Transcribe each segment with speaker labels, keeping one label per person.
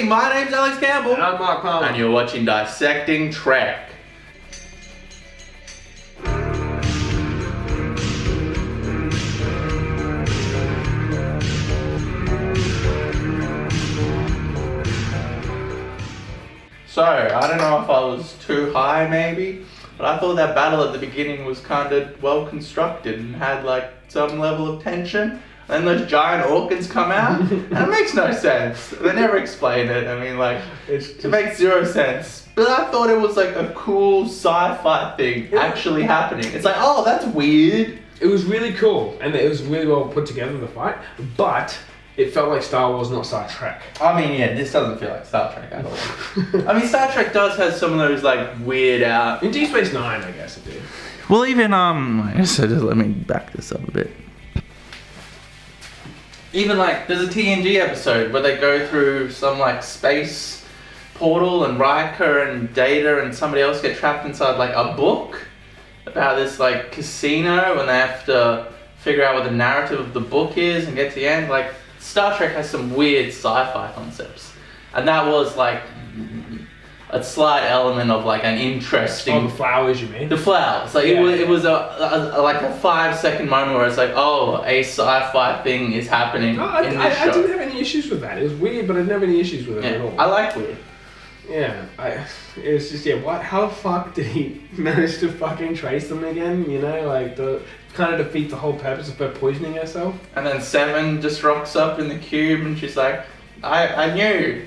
Speaker 1: Dissecting. My name's Alex Campbell.
Speaker 2: And I'm Mark Palmer.
Speaker 1: And you're watching Dissecting Trek. So, I don't know if I was too high maybe, but I thought that battle at the beginning was kind of well constructed and had like some level of tension. And then those giant orcans come out, and it makes no sense. They never explain it. I mean, like, it makes zero sense. But I thought it was like a cool sci-fi thing actually happening. It's like, oh, that's weird.
Speaker 2: It was really cool, and it was really well put together, the fight, but it felt like Star Wars, not Star Trek.
Speaker 1: I mean, yeah, this doesn't feel like Star Trek at all. I mean, Star Trek does have some of those, like, weird out...
Speaker 2: In Deep Space Nine, I guess it did.
Speaker 1: Well, even, so just let me back this up a bit. Even, like, there's a TNG episode where they go through some, like, space portal and Riker and Data and somebody else get trapped inside, like, a book about this, like, casino, and they have to figure out what the narrative of the book is and get to the end. Like, Star Trek has some weird sci-fi concepts. And that was, like, a slight element of, like, an interesting...
Speaker 2: Oh, the flowers, you mean?
Speaker 1: The flowers. Like,
Speaker 2: yeah,
Speaker 1: it was like a 5-second moment where it's like, oh, a sci-fi thing is happening
Speaker 2: No,
Speaker 1: in this show.
Speaker 2: I didn't have any issues with that. It was weird, but I didn't have any issues with it at all.
Speaker 1: I like weird.
Speaker 2: Yeah, it was just, how the fuck did he manage to fucking trace them again? You know, like, kind of defeat the whole purpose of her poisoning herself.
Speaker 1: And then Seven just rocks up in the cube and she's like, I knew.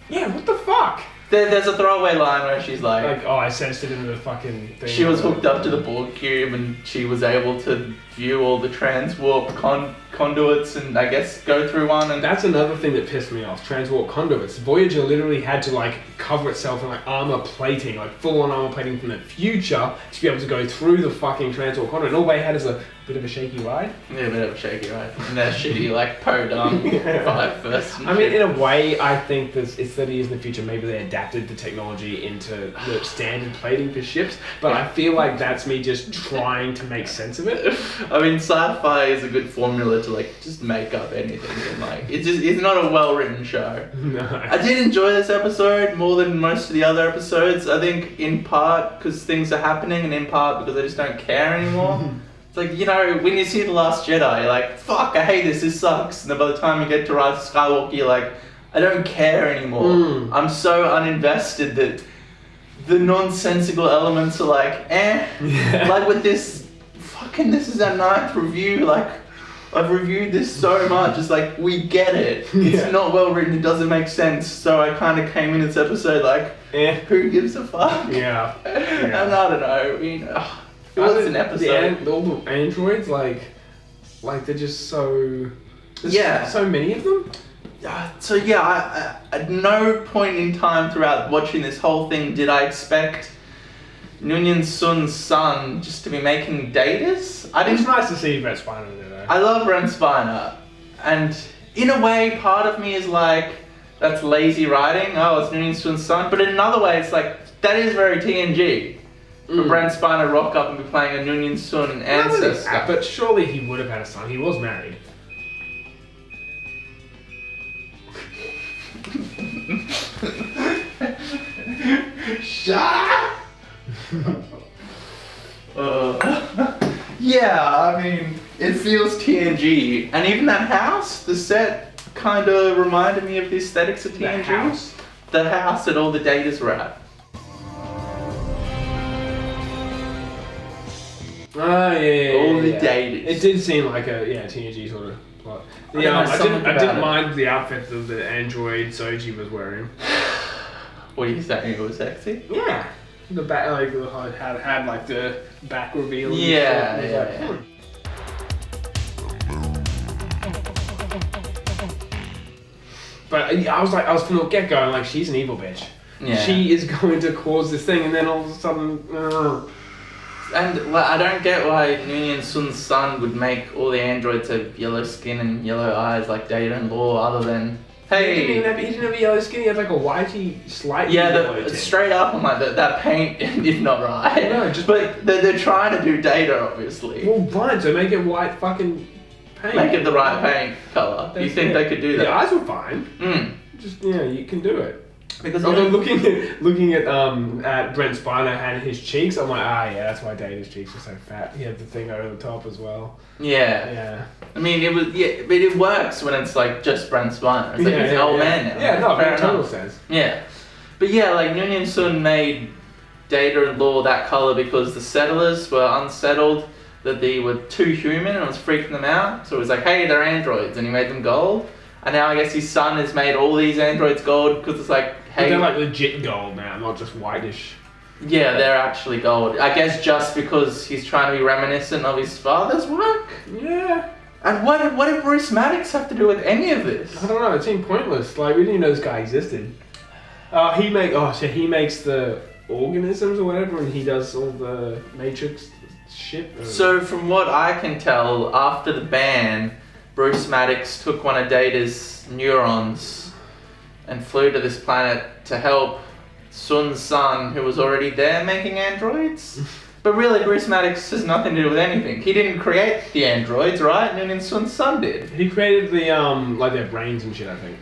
Speaker 2: Yeah, what the fuck?
Speaker 1: There's a throwaway line where she's like,
Speaker 2: oh, I sensed it in the fucking thing.
Speaker 1: She was hooked up to the Borg cube and she was able to view all the transwarp conduits and I guess go through one. And
Speaker 2: that's another thing that pissed me off, transwarp conduits. Voyager literally had to like cover itself in like armor plating, like full on armor plating from the future to be able to go through the fucking transwarp conduit. And all they had is a bit of a shaky ride.
Speaker 1: Yeah, a bit of a shaky ride. And they're shitty like podunk vibe first.
Speaker 2: I mean, in a way, I think it's 30 years in the future, maybe they adapted the technology into the standard plating for ships, but I feel like that's me just trying to make sense of it.
Speaker 1: I mean, sci-fi is a good formula to like just make up anything, and like it's not a well-written show.
Speaker 2: No.
Speaker 1: I did enjoy this episode more than most of the other episodes. I think in part because things are happening, and in part because I just don't care anymore. It's like, you know, when you see The Last Jedi, you're like, fuck, I hate this sucks. And then by the time you get to Rise of Skywalker, you're like, I don't care anymore. I'm so uninvested that the nonsensical elements are like,
Speaker 2: Yeah.
Speaker 1: Like with this, this is our 9th review, like, I've reviewed this so much, it's like, we get it. It's not well written, it doesn't make sense. So I kind of came in this episode like, who gives a fuck?
Speaker 2: Yeah.
Speaker 1: And I don't know, I mean, it was an episode.
Speaker 2: All the androids, like they're just so...
Speaker 1: Yeah.
Speaker 2: So many of them?
Speaker 1: So yeah, I, at no point in time throughout watching this whole thing did I expect Noonien Sun's son just to be making datas.
Speaker 2: It's nice to see Brent Spiner in there though.
Speaker 1: I love Brent Spiner, and in a way part of me is like, that's lazy writing, oh it's Noonien Sun's son, but in another way it's like, that is very TNG. For Brent Spiner rock up and be playing a Noonien Sun ancestor.
Speaker 2: But surely he would have had a son, he was married.
Speaker 1: Shut up! Yeah, I mean, it feels TNG. And even that house, the set, kind of reminded me of the aesthetics of TNG. The house that all the datas were at.
Speaker 2: Oh, yeah.
Speaker 1: All the datas.
Speaker 2: It did seem like a TNG sort of plot. I didn't mind the outfit that the android Soji was wearing.
Speaker 1: What are you saying? It was sexy?
Speaker 2: Yeah. The back, like, had like the back reveal.
Speaker 1: Yeah.
Speaker 2: But I was from the get-go, like, she's an evil bitch.
Speaker 1: Yeah.
Speaker 2: She is going to cause this thing, and then all of a sudden...
Speaker 1: And well, I don't get why Noonien Sun's son would make all the androids have yellow skin and yellow eyes like Data and Law, other than, hey...
Speaker 2: He didn't have yellow skin, he had like a whitey, slightly yellow tint.
Speaker 1: Straight up, I'm like, that paint is not right.
Speaker 2: No,
Speaker 1: but they're trying to do Data, obviously.
Speaker 2: Well, fine, so make it white fucking paint.
Speaker 1: Make it the right paint colour. You think they could do that?
Speaker 2: The eyes were fine. Just you can do it.
Speaker 1: Because
Speaker 2: although looking at Brent Spiner and his cheeks, I'm like, that's why Data's cheeks are so fat. He had the thing over the top as well.
Speaker 1: Yeah. I mean, but it works when it's like just Brent Spiner. It's like he's an old man now.
Speaker 2: Yeah, no, it makes total sense.
Speaker 1: Yeah, but like Nguyen Sun made Data and Law that color because the settlers were unsettled that they were too human and it was freaking them out. So it was like, hey, they're androids, and he made them gold. And now I guess his son has made all these androids gold because it's like, hey...
Speaker 2: But they're like legit gold now, not just whitish.
Speaker 1: Yeah, they're actually gold. I guess just because he's trying to be reminiscent of his father's work?
Speaker 2: Yeah.
Speaker 1: And what did Bruce Maddox have to do with any of this?
Speaker 2: I don't know, it seemed pointless. Like, we didn't even know this guy existed. He makes the organisms or whatever, and he does all the Matrix shit.
Speaker 1: So from what I can tell, after the ban... Bruce Maddox took one of Data's neurons and flew to this planet to help Sun's son, who was already there making androids. But really, Bruce Maddox has nothing to do with anything. He didn't create the androids, right? And then Sun's son did.
Speaker 2: He created the like their brains and shit, I think.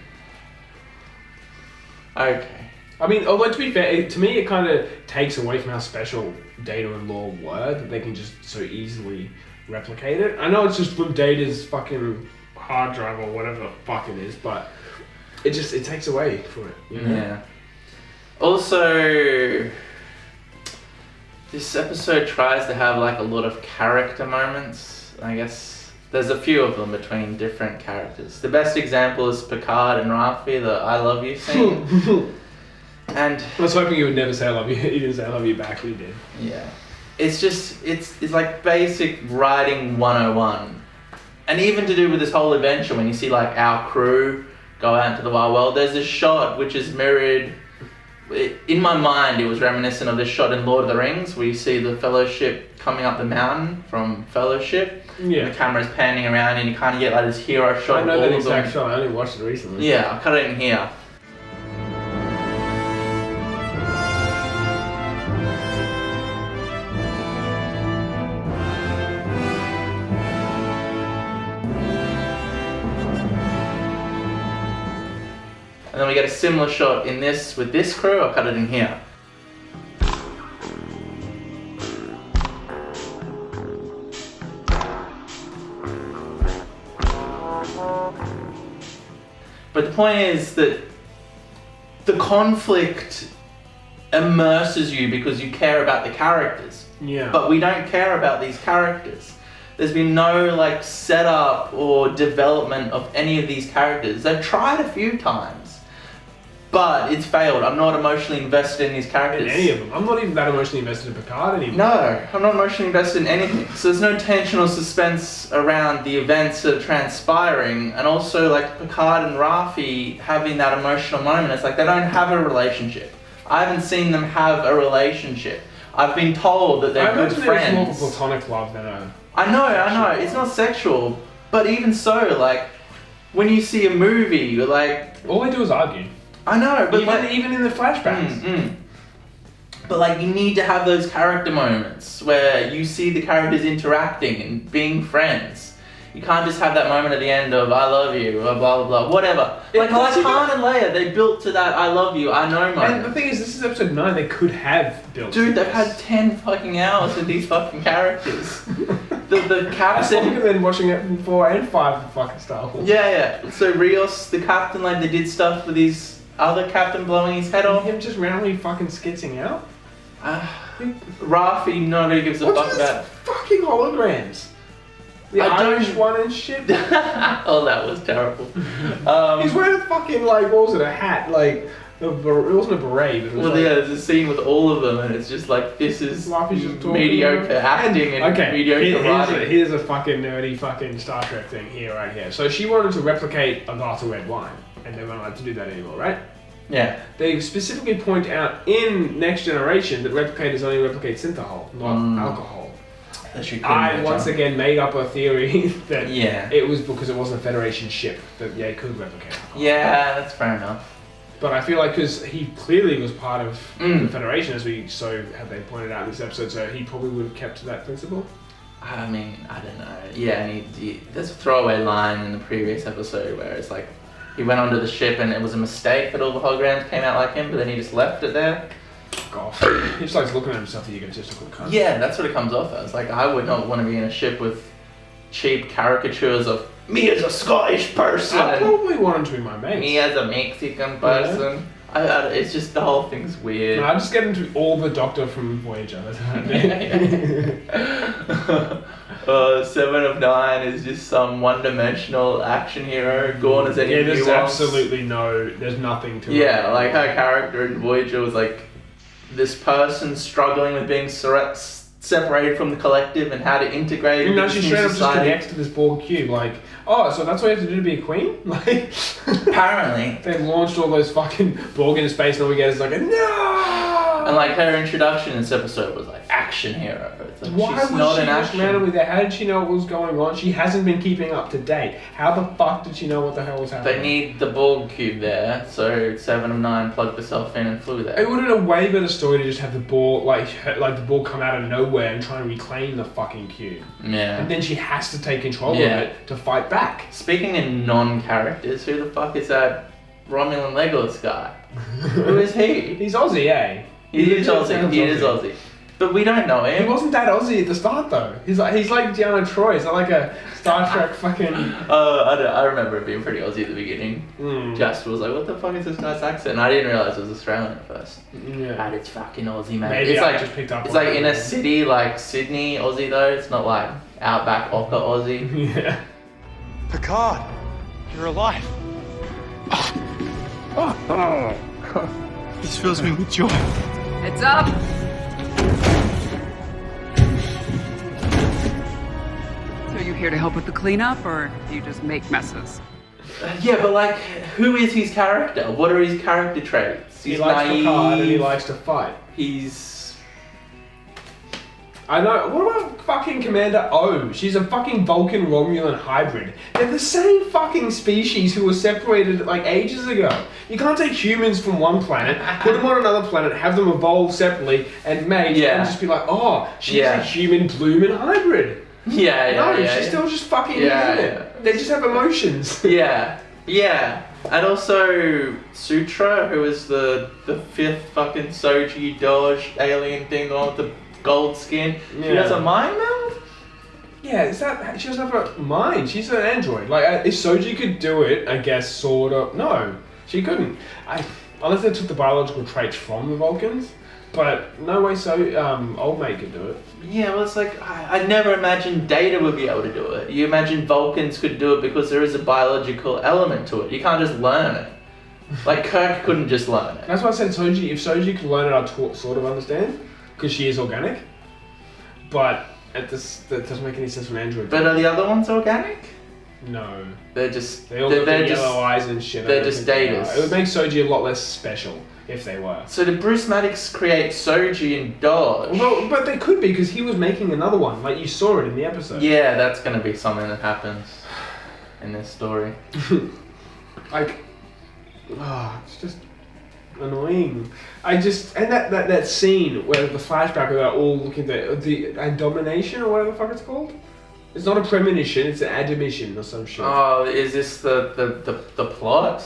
Speaker 1: Okay.
Speaker 2: I mean, although to be fair, to me it kind of takes away from how special Data and Law were, that they can just so easily replicate it. I know it's just from Data's fucking hard drive or whatever the fuck it is, but it takes away from it. You know?
Speaker 1: Yeah. Also, this episode tries to have like a lot of character moments. I guess there's a few of them between different characters. The best example is Picard and Rafi, the I love you scene. And
Speaker 2: I was hoping you would never say I love you. You didn't say I love you back, but you did.
Speaker 1: Yeah. It's just, it's like basic writing 101. And even to do with this whole adventure, when you see like our crew go out into the wild world, there's this shot which is mirrored, in my mind it was reminiscent of this shot in Lord of the Rings, where you see the Fellowship coming up the mountain from Fellowship.
Speaker 2: Yeah.
Speaker 1: And the camera's panning around and you kind of get like this hero shot.
Speaker 2: I know that exact shot, I only watched it recently.
Speaker 1: Yeah, I cut it in here. And then we get a similar shot in this with this crew. I'll cut it in here. But the point is that the conflict immerses you because you care about the characters.
Speaker 2: Yeah.
Speaker 1: But we don't care about these characters. There's been no like setup or development of any of these characters. They've tried a few times. But it's failed. I'm not emotionally invested in these characters.
Speaker 2: In any of them. I'm not even that emotionally invested in Picard anymore.
Speaker 1: No, I'm not emotionally invested in anything. So there's no tension or suspense around the events that are transpiring. And also like Picard and Rafi having that emotional moment. It's like they don't have a relationship. I haven't seen them have a relationship. I've been told that they're good friends.
Speaker 2: It's more of a platonic love than a...
Speaker 1: I know. It's not sexual. But even so, like, when you see a movie, you're like...
Speaker 2: All they do is argue.
Speaker 1: I know, but
Speaker 2: even in the flashbacks.
Speaker 1: But like, you need to have those character moments where you see the characters interacting and being friends. You can't just have that moment at the end of I love you or blah blah blah, whatever. Like Han and Leia, they built to that I love you, I know moment.
Speaker 2: And the thing is, this is episode 9. They could have built.
Speaker 1: Dude, they've had 10 fucking hours with these fucking characters. the captain.
Speaker 2: That's longer than watching it in 4 and 5 fucking Star Wars.
Speaker 1: Yeah. So Rios, the captain, like they did stuff with his other captain blowing his head off.
Speaker 2: Him just randomly fucking skitzing out.
Speaker 1: Rafi, nobody gives a fuck about.
Speaker 2: Fucking holograms. The Irish one and shit.
Speaker 1: Oh, that was terrible.
Speaker 2: He's wearing a fucking, like, what was it, a hat, like, it wasn't a beret, but it was
Speaker 1: there's a scene with all of them, and it's just like, this is mediocre acting and mediocre writing.
Speaker 2: Here's a fucking nerdy fucking Star Trek thing here, right here. So she wanted to replicate a glass of red wine, and they weren't allowed to do that anymore, right?
Speaker 1: Yeah.
Speaker 2: They specifically point out in Next Generation that replicators only replicate synthahol, not alcohol. I once again made up a theory that it was because it wasn't a Federation ship that they could replicate.
Speaker 1: Yeah, that's fair enough.
Speaker 2: But I feel like because he clearly was part of the Federation, as we have they pointed out in this episode, so he probably would have kept to that principle.
Speaker 1: I mean, I don't know. Yeah, and there's a throwaway line in the previous episode where it's like, he went onto the ship and it was a mistake that all the holograms came out like him, but then he just left it there.
Speaker 2: Fuck off. He just likes looking at himself, the egotistical cunt.
Speaker 1: Yeah, that's what it comes off as. Like, I would not want to be in a ship with cheap caricatures of me as a Scottish person.
Speaker 2: I probably want him to be my mate.
Speaker 1: Me as a Mexican person. It's just, the whole thing's weird.
Speaker 2: No, I just get into all the Doctor from Voyager. That's how I do.
Speaker 1: 7 of 9 is just some one-dimensional action hero. Gone as any
Speaker 2: there's
Speaker 1: nuance.
Speaker 2: absolutely there's nothing to it.
Speaker 1: Yeah, like her character in Voyager was like this person struggling with being separated from the collective and how to integrate into
Speaker 2: she straight up just
Speaker 1: society.
Speaker 2: connects to this Borg cube, like, oh, so that's what you have to do to be a queen? Like,
Speaker 1: apparently.
Speaker 2: They launched all those fucking Borg into space and all we get is like, no!
Speaker 1: And like her introduction in this episode was like action hero. It's like,
Speaker 2: why
Speaker 1: she's
Speaker 2: was
Speaker 1: not
Speaker 2: she
Speaker 1: an
Speaker 2: just
Speaker 1: action.
Speaker 2: randomly there? How did she know what was going on? She hasn't been keeping up to date. How the fuck did she know what the hell was happening?
Speaker 1: They need the Borg cube there, so 7 of 9 plugged herself in and flew there.
Speaker 2: It would have been a way better story to just have the Borg, like the Borg come out of nowhere and try and reclaim the fucking cube.
Speaker 1: Yeah.
Speaker 2: And then she has to take control of it to fight back.
Speaker 1: Speaking in non-characters, who the fuck is that Romulan Legolas guy? Who is he?
Speaker 2: He's Aussie, eh?
Speaker 1: He is Aussie. But we don't know him.
Speaker 2: He wasn't that Aussie at the start though. He's like Deanna Troy. He's not like a Star Trek fucking.
Speaker 1: I remember it being pretty Aussie at the beginning. Just was like, what the fuck is this guy's accent? And I didn't realise it was Australian at first.
Speaker 2: Yeah.
Speaker 1: And it's fucking Aussie, mate.
Speaker 2: Maybe
Speaker 1: it's
Speaker 2: I
Speaker 1: like,
Speaker 2: just picked up.
Speaker 1: It's like in a city like Sydney Aussie though. It's not like outback Ocker Aussie.
Speaker 2: Yeah.
Speaker 3: Picard, you're alive. This fills me with joy.
Speaker 4: Heads up! So are you here to help with the cleanup, or do you just make messes?
Speaker 1: Yeah, but like, who is his character? What are his character traits?
Speaker 2: He likes Picard and he likes to fight.
Speaker 1: He's...
Speaker 2: I know. What about fucking Commander O? She's a fucking Vulcan Romulan hybrid. They're the same fucking species who were separated like ages ago. You can't take humans from one planet, put them on another planet, have them evolve separately and mate, and just be like, oh, she's a human bloomin' hybrid. She's still just fucking human. They just have emotions.
Speaker 1: Yeah. And also Sutra, who is the 5th fucking Soji Doge alien thing, the one with the gold skin. She has a mind meld?
Speaker 2: Yeah, she doesn't have a mind. She's an android. Like, if Soji could do it, I guess, sort of. No, she couldn't. Unless they took the biological traits from the Vulcans. But no way old mate could do it.
Speaker 1: Yeah, well, it's like, I never imagined Data would be able to do it. You imagine Vulcans could do it because there is a biological element to it. You can't just learn it. Like, Kirk couldn't just learn it.
Speaker 2: That's why I said Soji. If Soji could learn it, I'd sort of understand. Because she is organic. But that doesn't make any sense from Android.
Speaker 1: But are the other ones organic?
Speaker 2: No.
Speaker 1: They're just...
Speaker 2: They all got yellow eyes and shit.
Speaker 1: They're just Datas.
Speaker 2: It would make Soji a lot less special if they were.
Speaker 1: So did Bruce Maddox create Soji and Dodge?
Speaker 2: Well, but they could be because he was making another one. Like, you saw it in the episode.
Speaker 1: Yeah, that's going to be something that happens in this story.
Speaker 2: It's just annoying. And that scene where the flashback where they're all looking at the domination or whatever the fuck it's called. It's not a premonition, it's an admission or some shit.
Speaker 1: Oh, is this the plot?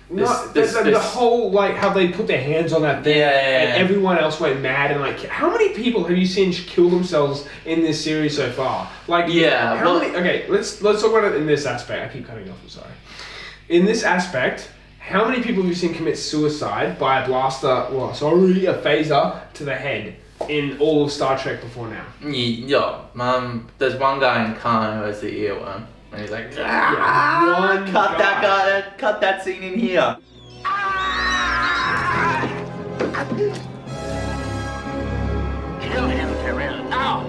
Speaker 2: The whole, like, how they put their hands on that thing and everyone else went mad and, like, how many people have you seen kill themselves in this series so far? Like, okay, let's talk about it in this aspect. I keep cutting off, I'm sorry. In this aspect, how many people have you seen commit suicide by a phaser to the head in all of Star Trek before now?
Speaker 1: There's one guy in Khan who has the earworm. And he's like, cut that scene in here.
Speaker 5: Kill him, Kirill, now!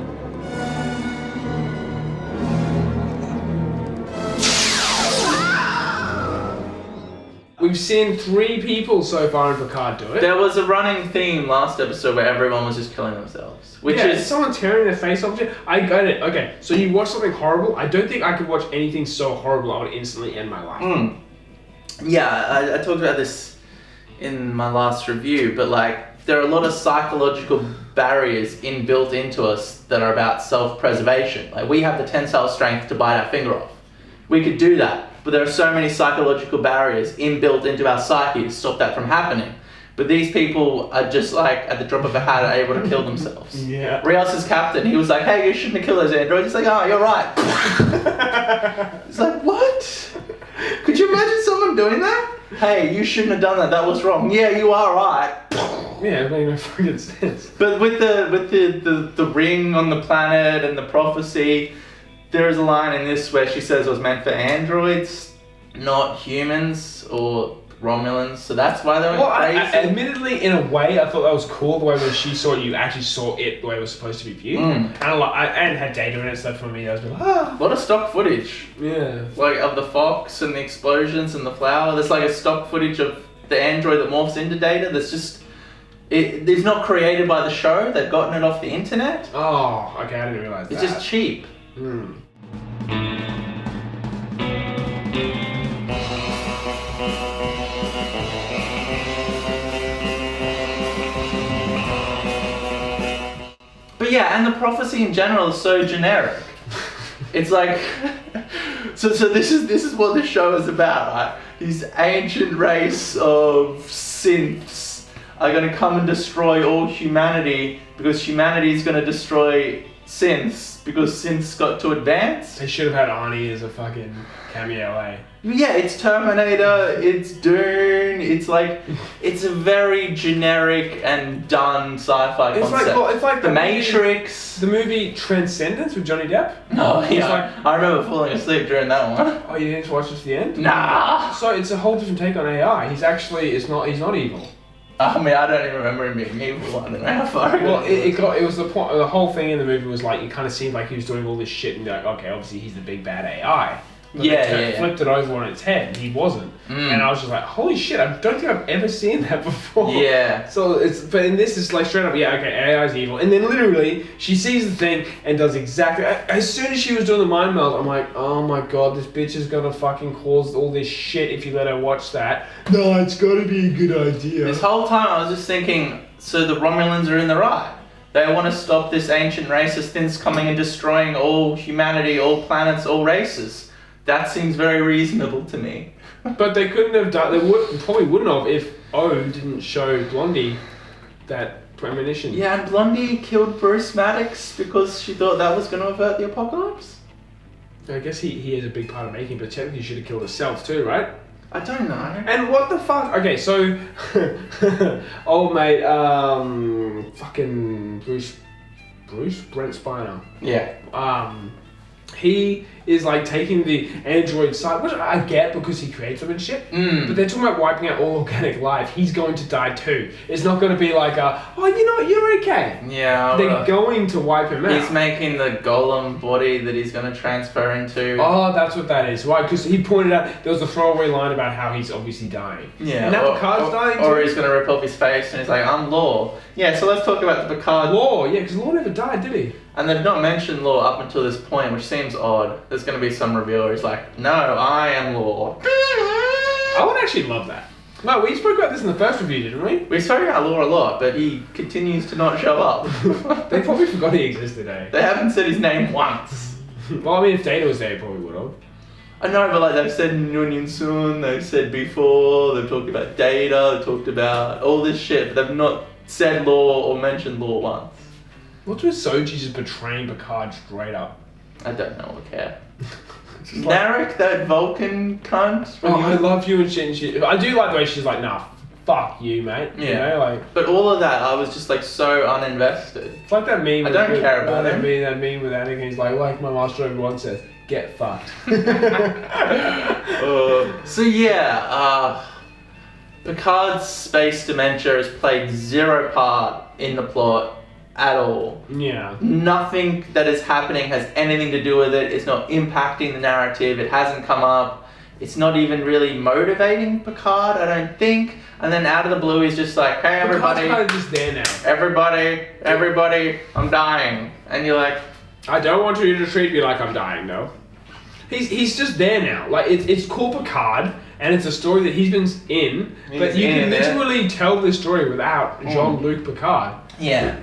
Speaker 2: We've seen 3 people so far in Picard do it.
Speaker 1: There was a running theme last episode where everyone was just killing themselves. Which is
Speaker 2: someone tearing their face off. I got it. Okay, so you watch something horrible. I don't think I could watch anything so horrible I would instantly end my life.
Speaker 1: Yeah, I talked about this in my last review, but like there are a lot of psychological barriers inbuilt into us that are about self-preservation. Like we have the tensile strength to bite our finger off. We could do that. but there are so many psychological barriers inbuilt into our psyche to stop that from happening. But these people are just like, at the drop of a hat, are able to kill themselves.
Speaker 2: Yeah.
Speaker 1: Rios' captain, he was like, hey, you shouldn't have killed those androids. He's like, oh, you're right. It's like, what? Could you imagine someone doing that? Hey, you shouldn't have done that. That was wrong. Yeah, you are right.
Speaker 2: Yeah, it made no fucking sense.
Speaker 1: But with the ring on the planet and the prophecy, there is a line in this where she says it was meant for androids, not humans or Romulans. So that's why they went crazy.
Speaker 2: Admittedly, in a way, I thought that was cool. The way when she saw it, you actually saw it the way it was supposed to be viewed, and had data in it. So for me, that was like,
Speaker 1: a lot of stock footage.
Speaker 2: Yeah.
Speaker 1: Like of the fox and the explosions and the flower. There's like a stock footage of the android that morphs into Data. That's just. It's not created by the show. They've gotten it off the internet.
Speaker 2: Oh, okay. I didn't realize that.
Speaker 1: It's just cheap. But yeah, and the prophecy in general is so generic. It's like, so this is what the show is about, right? This ancient race of synths are going to come and destroy all humanity because humanity is going to destroy synths because synths got too advanced.
Speaker 2: They should have had Arnie as a fucking cameo, eh?
Speaker 1: Yeah, it's Terminator, it's Dune, it's like, it's a very generic and done sci-fi concept.
Speaker 2: It's like
Speaker 1: The Matrix.
Speaker 2: The movie Transcendence with Johnny Depp.
Speaker 1: Oh yeah, I remember falling asleep during that one.
Speaker 2: Oh, you didn't watch it to the end?
Speaker 1: Nah.
Speaker 2: So it's a whole different take on AI. He's not evil.
Speaker 1: I mean, I don't even remember him being evil. I don't know how far.
Speaker 2: Well, it was the point. The whole thing in the movie was like it kind of seemed like he was doing all this shit, and you're like, okay, obviously he's the big bad AI. But they flipped it over on its head, and he wasn't. And I was just like, holy shit! I don't think I've ever seen that before.
Speaker 1: Yeah.
Speaker 2: So but in this, it's like straight up, yeah, okay, AI's evil, and then literally she sees the thing and does exactly. As soon as she was doing the mind meld, I'm like, oh my god, this bitch is gonna fucking cause all this shit if you let her watch that. No, it's gotta be a good idea.
Speaker 1: This whole time I was just thinking, so the Romulans are in the right. They want to stop this ancient race of synths coming and destroying all humanity, all planets, all races. That seems very reasonable to me.
Speaker 2: But they couldn't have done. They probably wouldn't have if O didn't show Blondie that premonition.
Speaker 1: Yeah, and Blondie killed Bruce Maddox because she thought that was going to avert the apocalypse.
Speaker 2: I guess he is a big part of making, but technically she should have killed herself too, right?
Speaker 1: I don't know.
Speaker 2: And what the fuck? Okay, so old mate, fucking Bruce Brent Spiner.
Speaker 1: Yeah.
Speaker 2: He is like taking the android side, which I get because he creates them and shit. But they're talking about wiping out all organic life. He's going to die too. It's not going to be like oh, you know what, you're okay.
Speaker 1: Yeah.
Speaker 2: They're going to wipe him out.
Speaker 1: He's making the golem body that he's going to transfer into.
Speaker 2: Oh, that's what that is, right? Because he pointed out there was a throwaway line about how he's obviously dying.
Speaker 1: Yeah.
Speaker 2: And now Picard's dying too.
Speaker 1: Or he's going to rip off his face and he's like, I'm Law. Yeah, so let's talk about the Picard.
Speaker 2: Law, yeah, because Law never died, did he?
Speaker 1: And they've not mentioned Law up until this point, which seems odd. There's going to be some reveal where he's like, no, I am Law.
Speaker 2: I would actually love that. No, we spoke about this in the first review, didn't we?
Speaker 1: We spoke about Law a lot, but he continues to not show up.
Speaker 2: They probably forgot he existed, eh?
Speaker 1: They haven't said his name once.
Speaker 2: Well, I mean, if Data was there, he probably would have.
Speaker 1: I know, but like they've said Noonien Soon, they've said before, they've talked about Data, they've talked about all this shit, but they've not said Law or mentioned Law once.
Speaker 2: What's with Soji just betraying Picard straight up?
Speaker 1: I don't know, I care. Narek, that Vulcan cunt.
Speaker 2: Oh, I love you and shit. I do like the way she's like, nah, fuck you, mate.
Speaker 1: Yeah.
Speaker 2: You know, like.
Speaker 1: But all of that, I was just like so uninvested.
Speaker 2: It's like that meme.
Speaker 1: I don't care about him.
Speaker 2: That meme with Anakin. He's like my master everyone says, get fucked.
Speaker 1: So yeah, Picard's space dementia has played zero part in the plot at all.
Speaker 2: Yeah.
Speaker 1: Nothing that is happening has anything to do with it. It's not impacting the narrative. It hasn't come up. It's not even really motivating Picard, I don't think. And then out of the blue, he's just like, hey, everybody.
Speaker 2: Picard's kind of just there now.
Speaker 1: Everybody, I'm dying. And you're like,
Speaker 2: I don't want you to treat me like I'm dying, though. He's just there now. Like, it's called Picard, and it's a story that he's been in, but you can literally tell this story without Jean-Luc Picard.
Speaker 1: Yeah.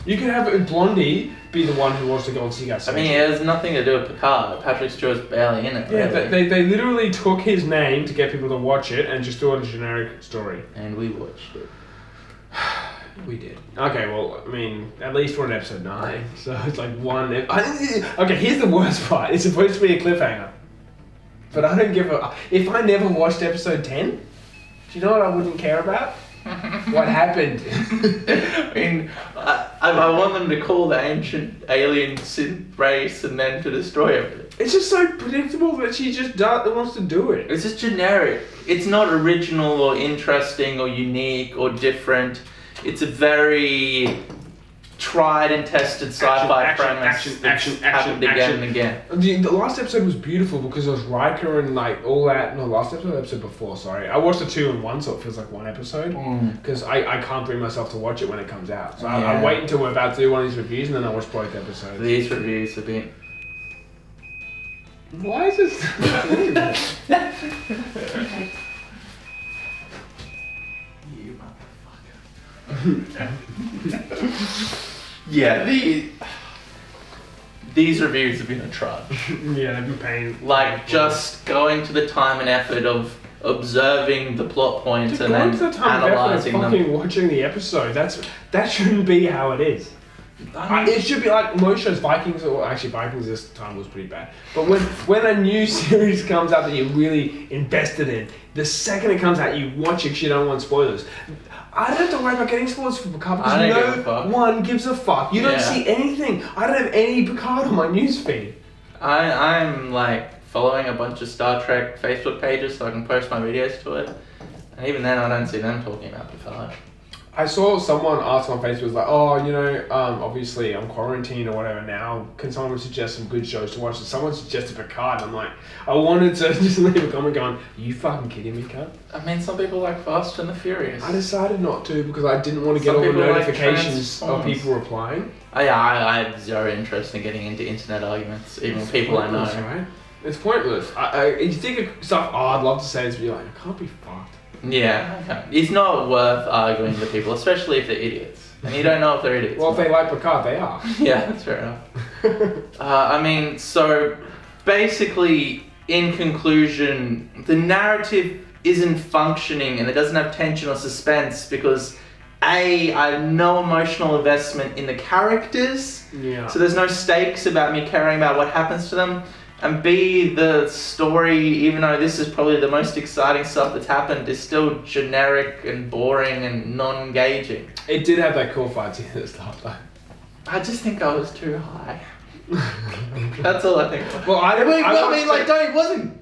Speaker 2: You could have Blondie be the one who wants to go and see us.
Speaker 1: I mean, it has nothing to do with Picard. Patrick Stewart's barely in it.
Speaker 2: Yeah,
Speaker 1: really.
Speaker 2: they literally took his name to get people to watch it and just do it a generic story.
Speaker 1: And we watched it.
Speaker 2: We did. Okay, well, I mean, at least we're on episode 9, so it's like one... Okay, here's the worst part. It's supposed to be a cliffhanger. But I don't give a... If I never watched episode 10, do you know what I wouldn't care about? What happened?
Speaker 1: I mean, I want them to call the ancient alien synth race and then to destroy everything.
Speaker 2: It's just so predictable that she just wants to do it.
Speaker 1: It's just generic. It's not original or interesting or unique or different. It's a very tried and tested sci-fi premise.
Speaker 2: Action,
Speaker 1: happened again and again.
Speaker 2: The last episode was beautiful because it was Riker and like all that. No, last episode before, sorry. I watched the 2 in 1, so it feels like one episode. Because I can't bring myself to watch it when it comes out. So I wait until we're about to do one of these reviews and then I watch both episodes.
Speaker 1: These reviews have been...
Speaker 2: Why is this...
Speaker 1: You Yeah, these reviews have been a trudge.
Speaker 2: Yeah, they've been paying.
Speaker 1: Like, just going to the time and effort of observing the plot points and then analysing them.
Speaker 2: Fucking watching the episode. That shouldn't be how it is. It should be like most shows. Vikings this time was pretty bad. But when a new series comes out that you're really invested in, the second it comes out, you watch it because you don't want spoilers. I don't have to worry about getting spoilers for Picard because no one gives a fuck. You don't see anything. I don't have any Picard on my newsfeed.
Speaker 1: I'm like following a bunch of Star Trek Facebook pages so I can post my videos to it. And even then I don't see them talking about Picard.
Speaker 2: I saw someone ask on Facebook, like, oh, you know, obviously I'm quarantined or whatever now. Can someone suggest some good shows to watch? And someone suggested Picard. And I'm like, I wanted to just leave a comment going, are you fucking kidding me, cunt?
Speaker 1: I mean, some people like Fast and the Furious.
Speaker 2: I decided not to because I didn't want to get all the notifications of people replying.
Speaker 1: I have zero interest in getting into internet arguments, even with people I know.
Speaker 2: Right? It's pointless. You think of stuff, I'd love to say this, but you're like, I can't be fucked.
Speaker 1: Yeah, okay. It's not worth arguing with people, especially if they're idiots. And you don't know if they're idiots.
Speaker 2: Well, if they like Picard, they are.
Speaker 1: Yeah, that's fair enough. I mean, so basically, in conclusion, the narrative isn't functioning and it doesn't have tension or suspense because A, I have no emotional investment in the characters.
Speaker 2: Yeah.
Speaker 1: So there's no stakes about me caring about what happens to them. And B, the story, even though this is probably the most exciting stuff that's happened, is still generic and boring and non-engaging.
Speaker 2: It did have that cool fight scene at the start, though.
Speaker 1: I just think I was too high. That's all I think.
Speaker 2: Well,
Speaker 1: it wasn't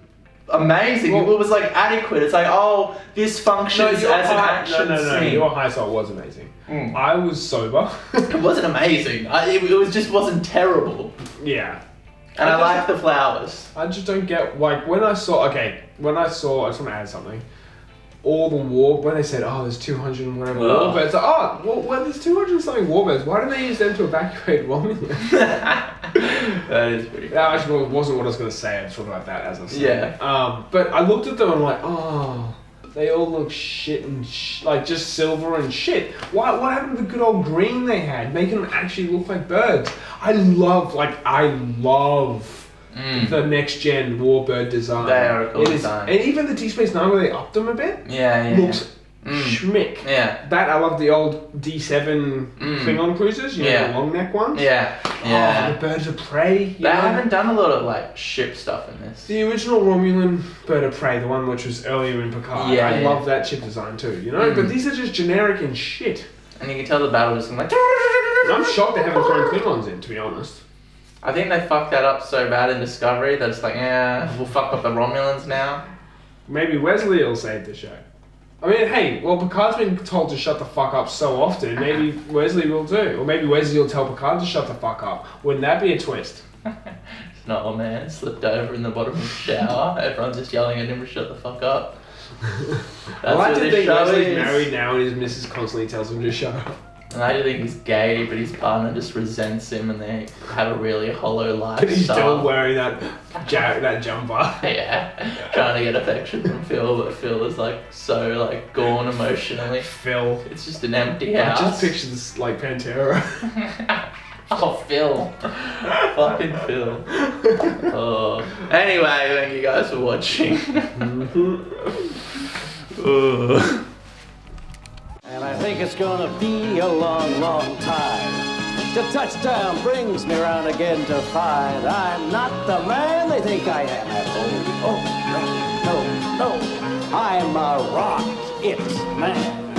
Speaker 1: amazing.
Speaker 2: Well,
Speaker 1: it was like adequate. It's like, oh, this functions as an action scene.
Speaker 2: Your high salt was amazing. I was sober.
Speaker 1: It wasn't amazing. It just wasn't terrible.
Speaker 2: Yeah.
Speaker 1: And I like the flowers.
Speaker 2: I just don't get, like, when I saw, I just want to add something. All the when they said, oh, there's 200 and whatever warbirds, like, well, there's 200 and something warbirds, why did they use them to evacuate Romulans?
Speaker 1: That is pretty cool.
Speaker 2: That actually wasn't what I was going to say, I just thought about that as I said.
Speaker 1: Yeah.
Speaker 2: But I looked at them and I'm like, oh, they all look shit and like just silver and shit. What happened to the good old green they had, making them actually look like birds? I love the next gen warbird design.
Speaker 1: They are a cool design.
Speaker 2: And even the Deep Space Nine where they upped them a bit. Looks schmick.
Speaker 1: Yeah.
Speaker 2: That I love the old D7 Klingon cruisers, you know, the long neck ones.
Speaker 1: Yeah.
Speaker 2: Oh, the birds of prey.
Speaker 1: They haven't done a lot of like ship stuff in this.
Speaker 2: The original Romulan bird of prey, the one which was earlier in Picard. I love that ship design too, you know? But these are just generic and shit.
Speaker 1: And you can tell the battle is like...
Speaker 2: I'm shocked they haven't thrown Klingons in, to be honest.
Speaker 1: I think they fucked that up so bad in Discovery that it's like, we'll fuck up the Romulans now.
Speaker 2: Maybe Wesley will save the show. I mean, hey, well, Picard's been told to shut the fuck up so often, maybe Wesley will do. Or maybe Wesley will tell Picard to shut the fuck up. Wouldn't that be a twist?
Speaker 1: It's not, old man slipped over in the bottom of the shower. Everyone's just yelling at him to shut the fuck up.
Speaker 2: I like to think Wesley's married now and his missus constantly tells him to shut up.
Speaker 1: And I do think he's gay, but his partner just resents him and they have a really hollow lifestyle.
Speaker 2: But he's still wearing that jumper.
Speaker 1: Yeah, trying to get affection from Phil, but Phil is like so like gone emotionally.
Speaker 2: Phil.
Speaker 1: It's just an empty house.
Speaker 2: I just picture this like Pantera.
Speaker 1: Oh, Phil. Fucking Phil. Oh. Anyway, thank you guys for watching.
Speaker 6: And I think it's gonna be a long, long time. The touchdown brings me round again to find I'm not the man they think I am at home. No. I'm a rocket man.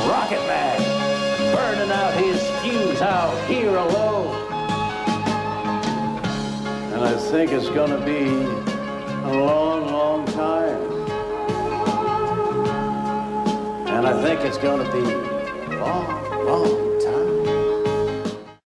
Speaker 6: Rocket man. Burning out his fuse out here alone. And I think it's gonna be a long, long time. And I think it's gonna be long, long